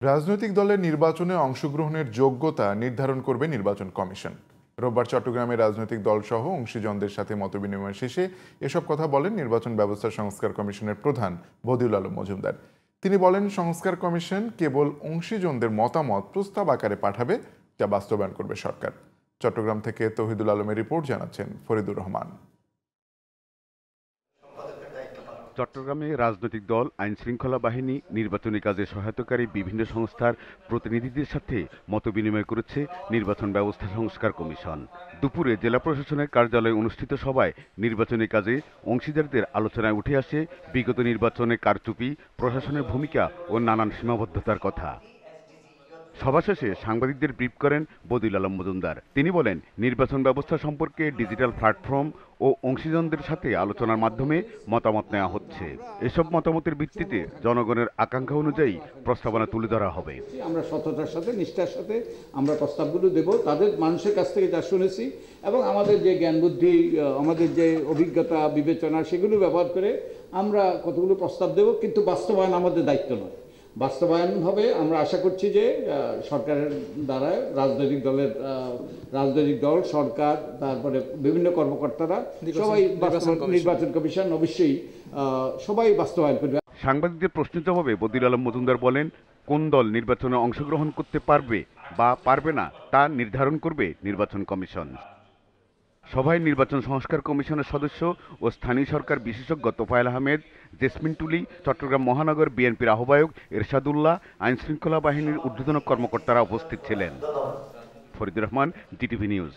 রাজনৈতিক দলের নির্বাচনে অংশগ্রহণের যোগ্যতা নির্ধারণ করবে নির্বাচন কমিশন। রোববার চট্টগ্রামে রাজনৈতিক দলসহ অংশীজনদের সাথে মতবিনিময় শেষে এসব কথা বলেন নির্বাচন ব্যবস্থা সংস্কার কমিশনের প্রধান বদিউল আলম মজুমদার। তিনি বলেন, সংস্কার কমিশন কেবল অংশীজনদের মতামত প্রস্তাব আকারে পাঠাবে, যা বাস্তবায়ন করবে সরকার। চট্টগ্রাম থেকে তৌহিদুল আলমের রিপোর্ট, জানাচ্ছেন ফরিদুর রহমান। চট্টগ্রামে রাজনৈতিক দল, আইন শৃঙ্খলা বাহিনী, নির্বাচনী কাজে সহায়তাকারী বিভিন্ন সংস্থার প্রতিনিধিদের সাথে মতবিনিময় করেছে নির্বাচন ব্যবস্থা সংস্কার কমিশন। দুপুরে জেলা প্রশাসনের কার্যালয়ে অনুষ্ঠিত সভায় নির্বাচনী কাজে অংশীদারদের আলোচনায় উঠে আসে বিগত নির্বাচনে কারচুপি, প্রশাসনের ভূমিকা ও নানান সীমাবদ্ধতার কথা। সভা শেষে সাংবাদিকদের ব্রিফ করেন বদিউল আলম মজুমদার। তিনি বলেন, নির্বাচন ব্যবস্থা সম্পর্কে ডিজিটাল প্ল্যাটফর্ম ও অংশীজনদের সাথে আলোচনার মাধ্যমে মতামত নেওয়া হচ্ছে। এসব মতামতের ভিত্তিতে জনগণের আকাঙ্ক্ষা অনুযায়ী প্রস্তাবনা তুলে ধরা হবে। আমরা সততার সাথে, নিষ্ঠার সাথে আমরা প্রস্তাবগুলো দেব, তাদের মানুষের কাছ থেকে যা শুনেছি এবং আমাদের যে জ্ঞান বুদ্ধি, আমাদের যে অভিজ্ঞতা বিবেচনা, সেগুলো ব্যবহার করে আমরা কতগুলো প্রস্তাব দেব, কিন্তু বাস্তবায়ন আমাদের দায়িত্ব নয়। বাস্তবায়ন হবে, আমরা আশা করছি যে সরকারের দ্বারা রাজনৈতিক দল, সরকার, তারপরে বিভিন্ন কর্মকর্তারা সবাই, নির্বাচন কমিশন অবশ্যই সবাই বাস্তবায়ন করবে। সাংবাদিকদের প্রশ্নের জবাবে বদিউল আলম মজুমদার বলেন, কোন দল নির্বাচনে অংশগ্রহণ করতে পারবে বা পারবে না তা নির্ধারণ করবে নির্বাচন কমিশন। সভায় নির্বাচন সংস্কার কমিশনের সদস্য ও স্থানীয় সরকার বিশেষজ্ঞ তোফায়েল আহমেদ, জেসমিন টুলি, চট্টগ্রাম মহানগর বিএনপির আহ্বায়ক এরশাদুল্লাহ, আইন শৃঙ্খলা বাহিনীর ঊর্ধ্বতন কর্মকর্তারা উপস্থিত ছিলেন। Faridur Rahman, GTV news.